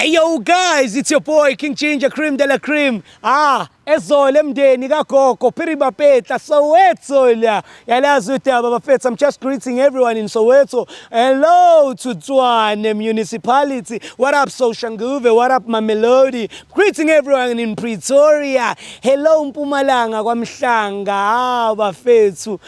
Hey yo guys, it's your boy King Ginger Cream de la Cream. Ezole mndeni kagogo Phiriba Petla Soweto la. Yalazi uThaba bafethu. I'm just greeting everyone in Soweto. Hello to Tshwane municipality. What up Soshanguve? What up Mamelodi? Greeting everyone in Pretoria. Hello Mpumalanga kwaMhlanga bafethu.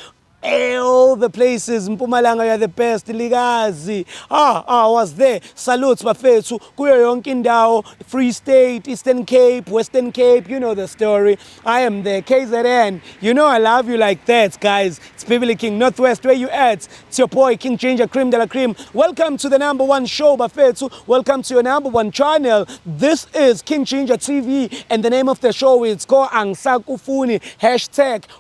All the places, Mpumalanga, you're the best, Ligazi. I was there. Salutes, bafethu. Kuyo yonke indawo, Free State, Eastern Cape, Western Cape, you know the story. I am there. KZN, you know I love you like that, guys. It's Beverly King, Northwest, where you at? It's your boy, King Ginger Cream de la Cream. Welcome to the #1 show, bafethu. Welcome to your #1 channel. This is King Ginger TV, and the name of the show is called Angisakufuni,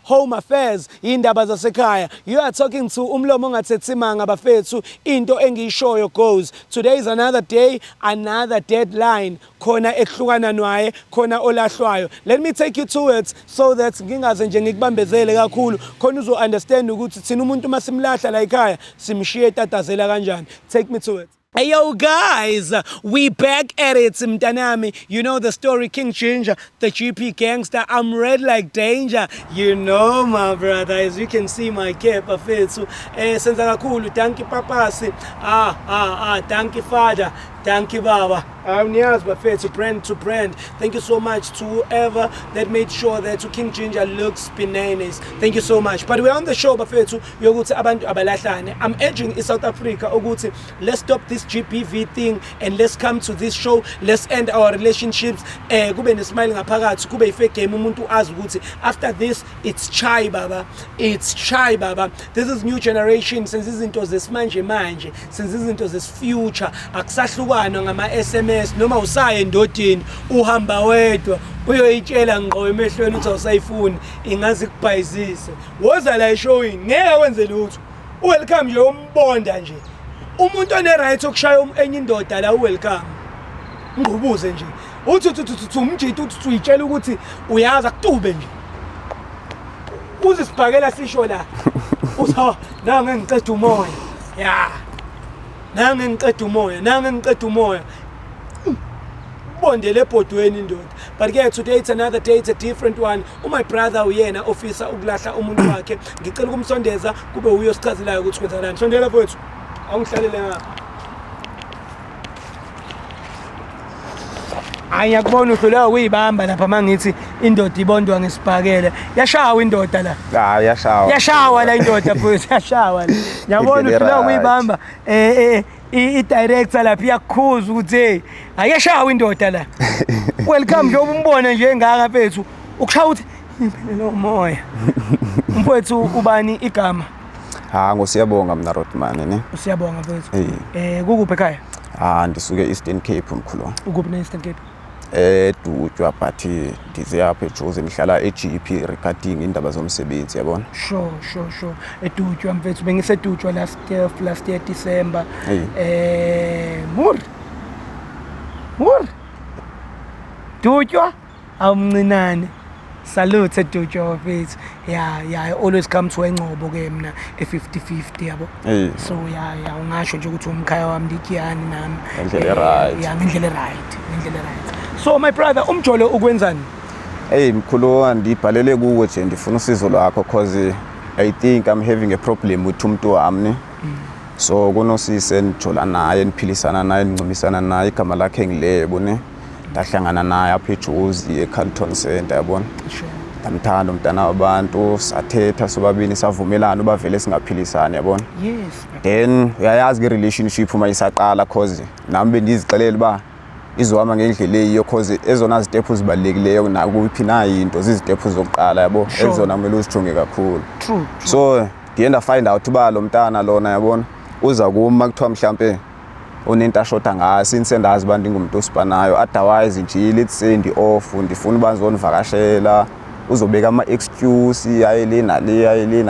#Home Affairs, Indaba zasekhaya. You are talking to Umlomo Ngatsetsimanga bafethu. Into engiyishoyo goes. Today is another day, another deadline. Khona ehlukana nwaye, khona olahlwayo. Let me take you to it so that ngingaze nje ngikubambezele kakhulu. Khona uzo understand ukuthi thina umuntu masimlahla la ekhaya simshiye tatazela kanjani. Take me to it. Hey yo guys, we back at it mtanami. You know the story, King Ginger, the GP gangster. I'm red like danger. You know my brother, as you can see my cap afethu. Senza kakhulu, thank you papasi. Thank you father. Thank you, Baba. I'm Niaz Bafethu, brand to brand. Thank you so much to whoever that made sure that King Ginger looks bananas. Thank you so much. But we're on the show, Bafethu. I'm urging in South Africa, let's stop this GPV thing and let's come to this show. Let's end our relationships. After this, it's chai, Baba. It's chai, Baba. This is new generation. Since this into this manje. Since this into this future. Ngama SMS noma usaya endodeni uhamba wedwa uyoyitshela ngqo emehlweni uthi awusayifuni ingazi kubhayizise woza la showing ngeke wenze lutho welcome nje umbonda nje umuntu one right okushaya enye indoda la welcome ngqubuze nje uthi umjito uthi uyitshela ukuthi uyaza kutube nje uzisibhakela sisho la uthi nanga ngiceda umoya Nanga ngiqeda umoya bondele ebhodweni indoda. But yeah, today it's another day, it's a different one. My brother uyena officer ukulahla umuntu wakhe. Ngicela ukumsondeza kube uyosichazelayo ukuthi kwenzakani. Sondela mfowethu. Awungihlalele ngapha. Ayakubona uhlulayo uyibamba lapha mangithi indoda ibondwa ngesibhakela. Yashawa indoda la. Yashawa. Yashawa la indoda mfowethu, yashawa la. Yabona uhlulayo uyibamba i-director lapha iyakukhuza ukuthi ayashawa indoda la. Welcome nje umbone nje ngaka mfethu. Ukushaya uthi impela umoya. Mfowethu ubani igama? Ngosiyabonga mina Rodman ne. Usiyabonga mfowethu. Kukuphi ekhaya? Ndisuke Eastern Cape mkhulu. Ukuphi na Eastern Cape? Dutjwa but ndize apha eJozi ngihlala eGP recording indaba zomsebenzi yabona. Sure. Edutjwa mfethu bengisedutjwa last year December. Mur. Dutjwa awumncinane. Salute Dutjwa mfethu. I always come to engcobo ke mina e50-50 yabo. So ungasho nje ukuthi umkhaya wami ndikiyani nami. Ngendlela right. Ngendlela right. So my brother, umjolo ukwenzani? Mkhulu ndibhalele kuwe nje ndifuna usizo lwakho because I think I'm having a problem with umuntu wami. So kunosise ndijola naye niphilisana naye ncibisana naye igama lakhe ngilebo ne. Ndahlangana naye apha eJozi eCarlton Center yabona. Ndamthanda umntana wabantu sathetha sobabini savumelana ubavele singaphilisana yabona. Yes. Then uyayazi ke relationship uma isaqala because nami bendizixelela ba izohamba ngendlela eyiyo because ezona step zibalulekileyo nakuphi na into zizistep zokuqala yabo ezona kumele uzijonge kakhulu. True. So ndienda find out ba lo mntana lona yabona uza kuma kuthiwa mhlambe unento ashota ngayo since ndazi ba ndingumuntu osipanayo otherwise nje let's say ndi off ndifuna bazonivakashela uzobeka ama excuse ayelena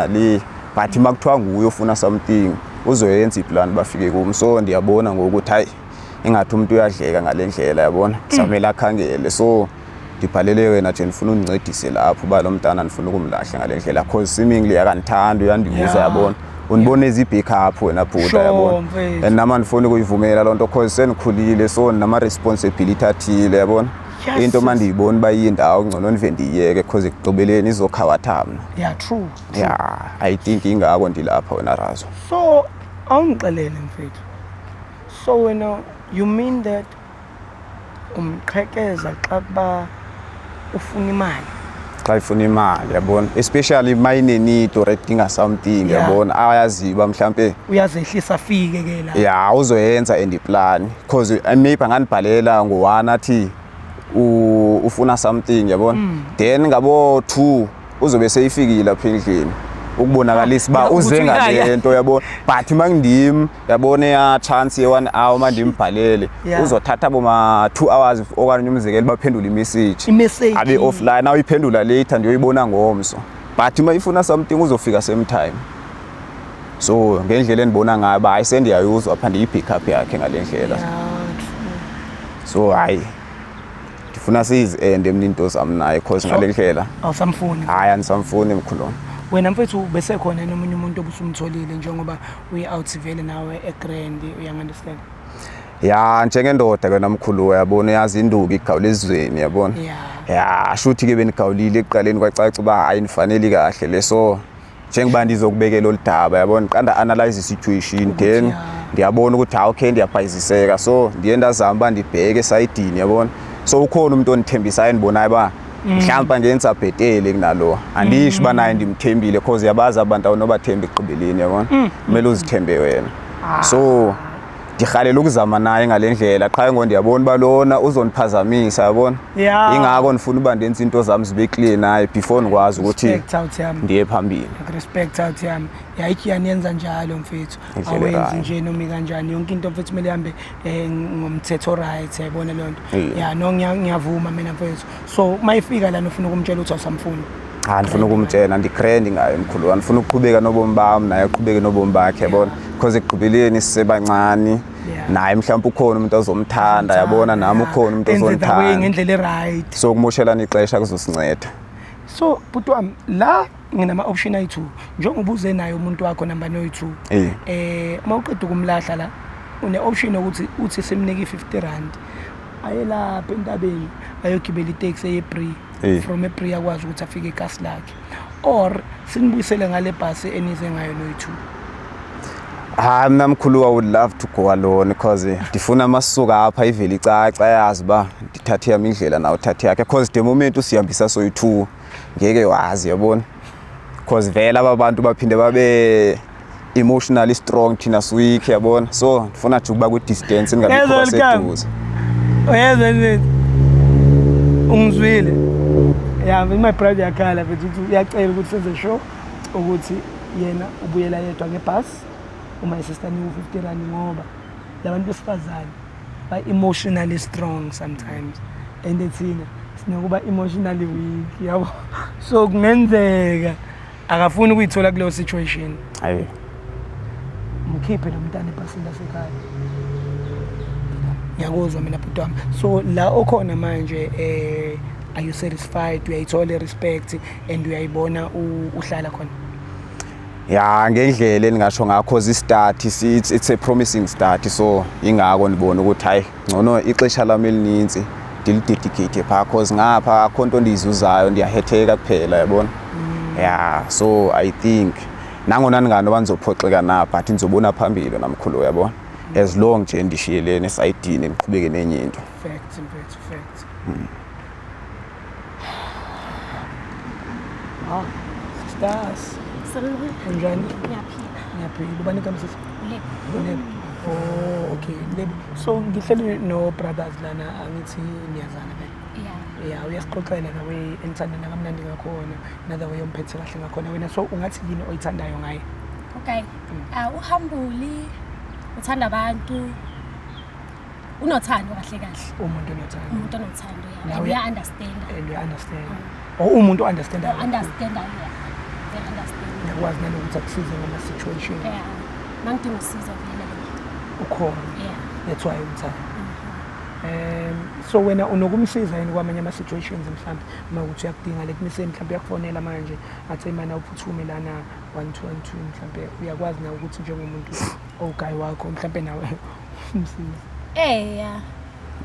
le but makuthiwa nguye ofuna something uzoyenza iplan bafike kum so ndiyabona ngokuthi hayi ingathi umuntu uyadleka ngalendlela yabona samela khangele so ndibhalele wena nje ndifuna undincedise lapho ba lo mntana ndifuna ukumlahla ngalendlela because seemingly yakandithanda uyandibuza yabona uniboneza i-backup wena bhuda Sure, yabona mfethu. and nama ndifuna ukuyivumela loo nto cause sendikhulile so nama-responsibility athile yabona Yes, into sis. mandiyibona uba iyindawo ngcono ndive ndiyiyeke cause ekugqibeleni izokhawa mna Yeah, true. ya I think ingako ndilapha wena Razo. So, awungixelele mfethu. So wena, you mean that umqhekeza xa kuba ufuna imali? Xa ifuna imali yabona especially mayinenito redinga something Yeah. yabona ayaziba mhlambe Uyazehlisa afike ke la. ya uzoyenza and plan because maybe angandibhalela ngo-1 athi ufuna something yabona then ngabo 2 uzobe seyifikile apha endlini ukubonakalisa uba Yeah, uze ukuthi ngale uyaya. nto yabona but mangindim yabona ya chance ye-1 hour mandimbhalele Yeah. uzothatha boma 2 hours okanye umzekelo baphendule imessage I-message. abe offline awuyiphendula later ndiyoyibona ngomso but uma ifuna something uzofika same time so ngendlela endibona ngayo uba hayi sendiyayuzwa apha ndiyi-backup yakhe ngale ndlela Yeah, true. so hayi ndifuna sizi-ende mna into zam naye cause ngale ndlela Awusamfuni. hayi andisamfuni mkhulwana. Wena mfethu bese khona nomunye umuntu obusumtholile njengoba uyi-out vele nawe eGrand, uyangi-understand? Ya njengendoda ke namkhulu yabona uyazi induku igawula ezweni yabona Yeah. ya shuthi ke benigawulile ekuqaleni kwacaca uba hayi nifanele kahle leso njengoba ndizokubekela oludaba yabona qanda analyze situation then yeah. ndiyabona ukuthi ha okay ndiyabhayiziseka so ndiye ndazama uba ndibheke esayidini yabona so ukhona umuntu ondithembisayo endibonayo uba mhlawumbe ngenza bhetele kunalo andisho uba naye ndimthembile cause yabazi abantu awunobathemba ekugqibeleni yabona kumele uzithembe wena so ndirhalela ukuzama naye ngale ndlela qha ngo ndiyabona uba lona uzondiphazamisa yabona Yeah. ingako ndifuna uba ndenze into zami zibe clear naye before ndikwazi ukuthi Respect out yami. ndiye phambili. Respect out yami. Yayikho yaniyenza njalo mfethu. Indlela Awenzi right. nje noma kanjani yonke into mfethu kumele ihambe ngomthetho right yabona le nto. Yeah. Yeah, no ngiyavuma mina mfethu. So mayifika la nofuna ukumtshela ukuthi awusamfuni. Ndifuna ukumtshela ndigrand ngayo mkhulu wami ndifuna ukuqhubeka nobomi bami naye uqhubeke nobomi bakhe yabona because ekugqibeleni sisebancane naye mhlawumbe ukhona umuntu ozomthanda yabona nami ukhona umuntu ozondithanda ngendlela e-right. so kumoshelana ixesha kuzosinceda. So bhuti wami la nginama-option ayi-2 njengoba uze naye umuntu wakho namba no-2 uma uqeda ukumlahla la une-option yokuthi uthi simnike i-50 rand aye lapha entabeni ayogibela iteksi eye-Bree from e-Bree akwazi ukuthi afike ekasi lakhe or sinibuyisele ngale bhasi enize ngayo no-2. Hayi mina mkhulu I would love to go alone because ndifuna amasuka apha ivele icaca yazi uba ndithathe yami indlela nawe uthathe yakhe because the moment usihambisa soyi-2 ngeke wazi yabona because vele aba bantu baphinde babe emotionally strong thina siweak yabona so ndifuna nje ukuba kwi-distance ingabikho seduze. Uyezwa nje ungizwile ya my brother yakhala mfethu uyacela ukuthi senze show ukuthi yena ubuyela yedwa ngebhasi uma isister niwu 50 rand ngoba labantu besifazane ba emotionally strong sometimes and thina sinokuba emotionally weak yabo so kungenzeka akafuni ukuyithola kuleyo situation. Hayi Mkhiphe lo mntana ebhasini lasekhaya. Ngiyakuzwa mina bhuti wami. So la okhona manje are you satisfied? Uyayithola respect and uyayibona uhlala khona? ya ngendlela engingasho ngakho i-start it's a promising start so ingako ndibona ukuthi hayi ngcono ixesha lami elininzi ndilidedicate phaa cause ngapha akho nto ndiyizuzayo ndiyahetheka kuphela yabona ya so I think nangona ndinganoba ndizophoxeka na but ndizobona phambili namkhulu yabona as long nje ndishiyelene esayidini ndiqhubeke nenye into. Facts. Stars. Unjani? Ngiyaphila. Ubani igama sisi? Lebo. Oh, okay. Lebo. So ngihleli no brothers lana angithi niyazana vele. Yeah, uyasixoxela la way enithandana kamnandi ngakhona, another way umphethe kahle ngakhona wena. So ungathi yini oyithandayo ngaye? Okay. Uhambuli uthanda abantu unothando kahle kahle. Umuntu onothando. Umuntu onothando yeah. And we understand. And we understand. Umuntu understandayo. Understand yeah. They understand. Yakwazi nanokuthi akusize ngama situation. Yeah. Mangidinga usizo vele. Ukhona. Yeah. That's why umthanda. So wena unokumsiza yini kwamanye ama situations mhlambe mawukuthi uyakudinga lekuniseni mhlambe uyakufonela manje athi mana uphuthume lana 1 2 1 2 mhlambe uyakwazi na ukuthi njengomuntu oguy wakho mhlambe nawe umsiza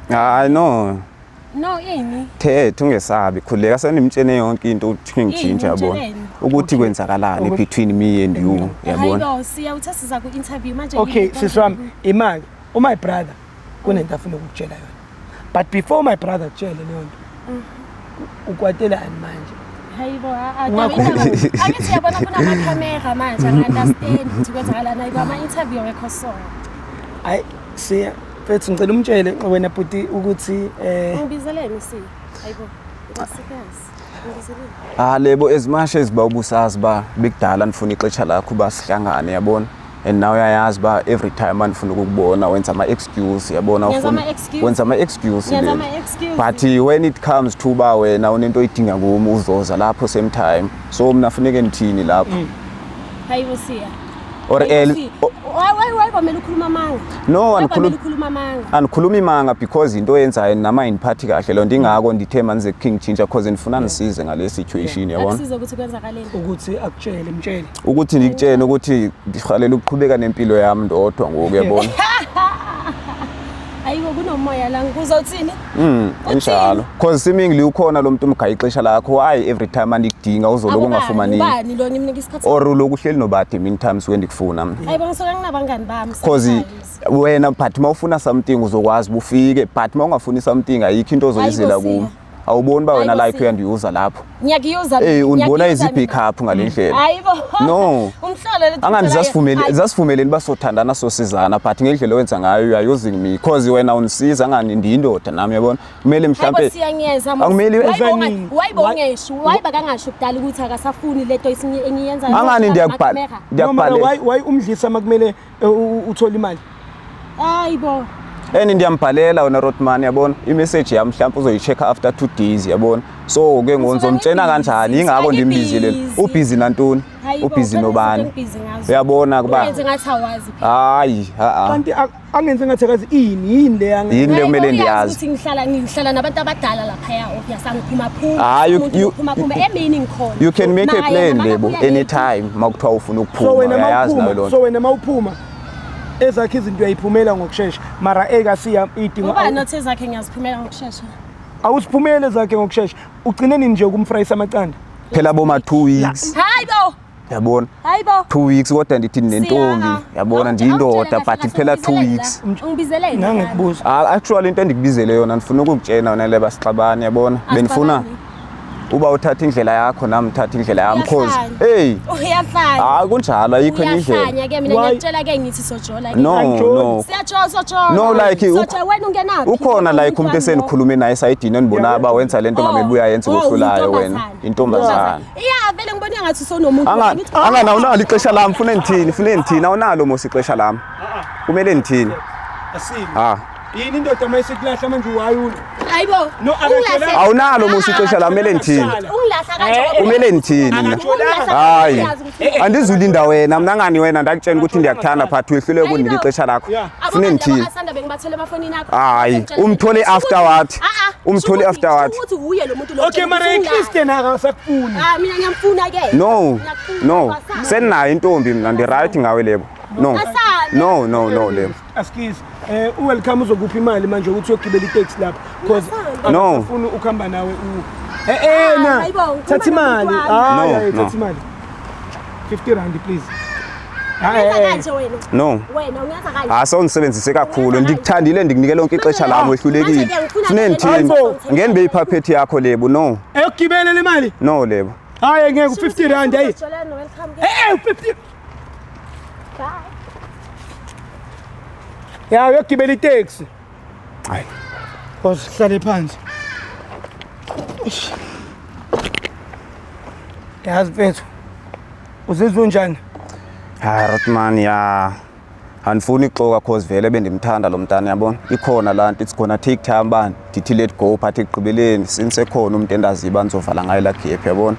hayi no ini thethe ungesabi khuleka senimtshene yonke into ukuthi ngijinja yabona ukuthi kwenzakalani between me and you yabona hayibo siyawuthatha siza ku interview manje okay siswami imali my brother kunento afuna ukukutshela yona but before my brother kutshele leyo nto ukwatelani manje hayibo akithi yabona kunama camera manje understand ukuthi kwenzakalani ayibo ama interview wekho so hayi siya mfethu ngicela umtshele wena bhuti ukuthi ngibizeleni si hayibo ngisikhasi lebo as much as bawubusazi ba bekudala nifuna ixesha lakho basihlangane yabona and now uyayazi ba every time anifuna ukubona wenza ama excuse yabona ufuna wenza ama excuse but when it comes to ba wena unento oyidinga kumo uzoza lapho same time so mina funeke nithini lapho hayibo siya or why kwamele ukhuluma amanga no anikhuluma imanga because into yenzayo nama iniphathi kahle lo nto ingako ndithe manze king changer because nifuna nisize ngale situation yabona akusize ukuthi kwenzakaleni ukuthi akutshele mtshele ukuthi nikutshene ukuthi ngihalela ukuqhubeka nempilo yami ndodwa ngoku yabona ayibo kunomoya la ngikuzothini enjalo because seemingly ukhona lo muntu umgayi ixesha lakho why every time andikudinga uzoloku ungafumani ubani lo nimnika isikhathi or uloku uhleli nobade meantime when ndikufuna ayibo ngisoka nginabangani bami because wena but mawufuna something uzokwazi bufike but mawungafuni something ayikho into ozoyizela kumo awuboni ba wena like uyandiyuza lapho ngiyakuyuza undibona izi-pick up ngale ndlela hayibo no umhlolo lethi angani zasivumeleni basothandana sosizana but ngendlela owenza ngayo you are using me because wena unisiza angani ndiyindoda nami yabona kumele mhlambe siyangiyeza akumele wayibongesho wayibakangasho kudala ukuthi akasafuni lento engiyenza angani ndiyakubhala why umdlisa makumele uthola imali hayibo ndiyambhalela wena Rothman yabona imessage yami mhlawumbe uzoyichecka after 2 days yabona so ke ngizomtshena kanjani ingako ndimbizile ubusy nantoni ubusy nobani uyabona kuba yenze ngathi awazi hayi kanti angenze ngathi akazi yini le yini le kumele ndiyazi ukuthi ngihlala nabantu abadala lapha ya yasangiphuma phuma emini ngikhona you can make a plan lebo anytime makuthiwa ufuna ukuphuma uyayazi nayo lonto so wena mawuphuma ezakhe izinto uyayiphumela ngokusheshsha mara ekasiya idinga ngoba nothi ezakhe ngiyaziphumela ngokusheshsha awusiphumele zakhe ngokusheshsha ugcine nini nje ukumfrayisa amaqanda phela boma 2 weeks hayibo yabona hayibo 2 weeks kodwa ndithi nentombi yabona ndiyindoda but phela 2 weeks ungibizeleni ngangikubuza actually into endikubizele yona ndifuna ukukutshena wena leba sixabane yabona benifuna uba uthatha indlela yakho nami uthatha indlela yami because uyahlanya kunjalo ayikho enye indlela uyahlanya ke mina ngiyakutshela ke ngithi sojola no siyajola no like wena ungenaphi ukhona like umuntu esenikhulume naye sayidini endibona ba wenza lento ngamele buya yenza ukuhlulayo wena intombazana vele ngibona ngathi sonomuntu angana unalo ixesha lami fune nithini awunalo mosi ixesha lami kumele nithini yini indoda mayisekulahla manje uwayula hayibo awunalo mosi ixesha lami kumele nithini ungilahla kanjalo kumele nithini mina hayi andizulinda wena mina ngani wena ndakutshela ukuthi ndiyakuthanda but wehlule ukunika ixesha lakho fune nithini asanda bengibathele efonini yakho hayi umthole afterward umthole afterward ukuthi uye lo muntu lo okay mara iChristian akasakufuni mina ngiyamfuna ke no senayo intombi mina ndi right ngawe lebo no lebo askizi welcome uzokuphi imali manje ukuthi uyogibela itaxi lapha because ufuna ukuhamba nawe na thatha imali thatha imali 50 rand please no songisebenzise kakhulu ndikuthandile ndikunikele lonke ixesha lami wehlulekile fune nithini ngeni beyiphaphethi yakho lebo no eyogibela le mali no lebo hayi ngeke 50 rand hayi 50 ya uyogibela itaxi hayi sihlale phansi yazi mfethu uzizwe njani Rothman andifuni ixoka cause vele bendimthanda lo mntana yabona ikhona la nto it's gonna take time bani ndithi let go but ekugqibeleni since ekhona umuntu endaziba nizovala ngayo la gap yabona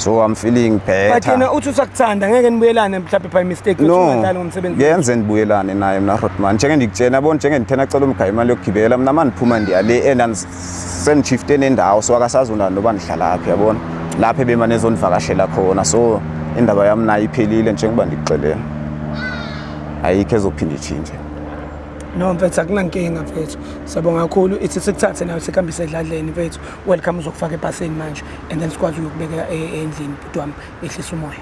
So I'm feeling But yena better. uthi usakuthanda ngeke nibuyelane mhlawumbe by mistake uthi No, ungadlali ngomsebenzi. ngiyenze ndibuyelane naye mina Rodman. Njenge ndikutshena yabona njenge ndithena cela umgaya imali yokugibela mina mandiphuma ndiyale and sendishifte nendawo so akasazona noba ndihlala phi yabona. Lapha ebemane ezondivakashela khona so indaba yami nayo iphelile njengoba ndikuxelela. Ayikho ezophinda itshintshe. No mfethu akunankinga mfethu. Sabonga kakhulu ithi sikuthathe nawe sikhambise edladleni mfethu. Welcome uzokufaka epasini manje and then sikwazi ukubeka endlini bhuti wami ehlisa umoya.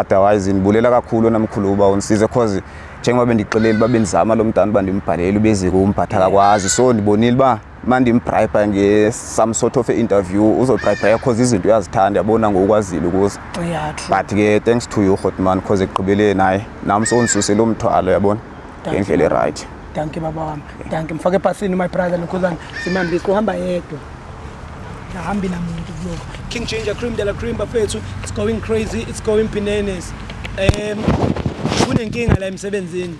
Otherwise ndibulela kakhulu namkhulu uba unisize cause njengoba bendixeleli babenzama lo mntana bandimbhalele ubeze kumphatha akwazi so ndibonile ba mandimbribe nge some sort of interview uzobribe cause izinto uyazithanda yabona ngokwazile ukuze. Yeah true. But ke thanks to you Rodman cause ekugqibeleni naye nami so ngisusele umthwalo yabona ngendlela right. Thank you baba wami. Thank you. Mfake epasini my brother Nkhuzana. Simambi kuhamba yedwa. Ahambi namuntu kuloko. King Ginger Cream de la Cream bafethu. It's going crazy. It's going bananas. Kunenkinga la emsebenzini.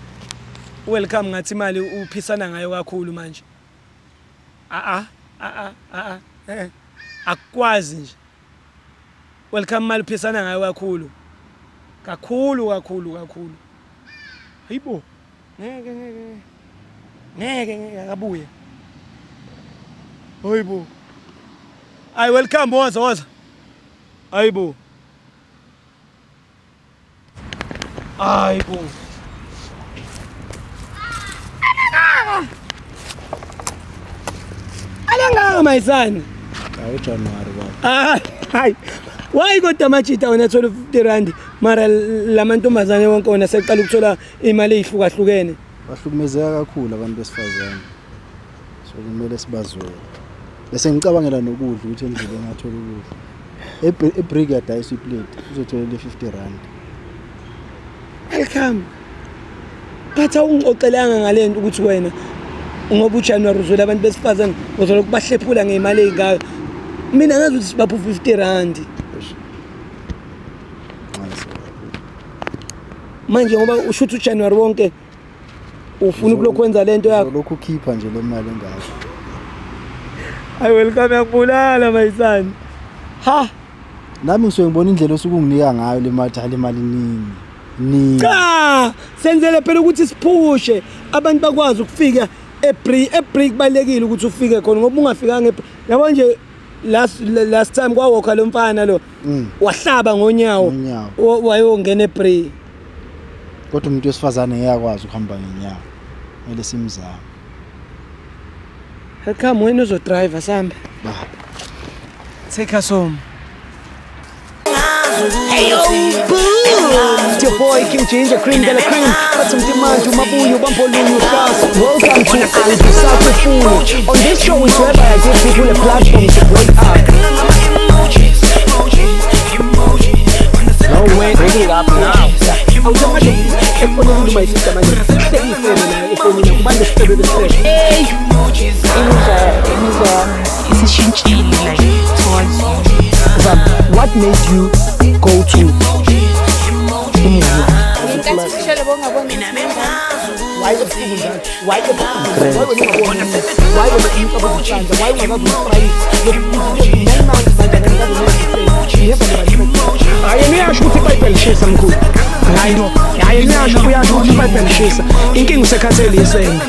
Welcome ngathi imali uphisana ngayo kakhulu manje. Akwazi nje. Welcome mali uphisana ngayo kakhulu. Kakhulu. Hayibo. Ngeke akabuye. Hayibo. Ay welcome woza. Hayibo. Alanga my son. Awu January baba. Hayi. Why kodwa machita wena 1250 rand mara lamantombazane wonke wona seqala ukuthola imali ezihlukahlukene. Bahlukumezeka kakhulu abantu besifazane. So kumele sibazoe. Bese ngicabangela nokudla ukuthi endlini engathola ukudla. Ebrigade ayisiplate uzothola le 50 rand. Welcome. Batha ungixoxelanga ngalento ukuthi wena ngoba uJanuary uzwela abantu besifazane uzola kubahlephula ngeimali ezingaka. Mina ngazi ukuthi sibaphu 50 rand. Manje ngoba usho ukuthi uJanuary wonke ufuna ukulokwenza lento yakho. Lokhu khipha nje le mali engaka. Ay welcome yakubulala my son. Ha. Nami ngisuke ngibona indlela osukunginika ngayo le mali nini. Cha, senzele phela ukuthi siphushe abantu bakwazi ukufika ebrick balekile ukuthi ufike khona ngoba ungafikanga yabo nje last time kwawokha lo mfana lo wahlaba ngonyawo wayongena ebrick. Kodwa umuntu wesifazane ngiyakwazi ukuhamba ngenyawo. Mele simzame. Come when uzo driver samba. Take us home. Hey yo, it's your boy King Ginger Cream de la Cream. But some demand mabuyo bampolunyu class. Welcome to Alibi Sakufuni. On this show is where I give people a platform to break up. No way, bring it up now. My sister, my what made you go to inkinga usekhathele yesenge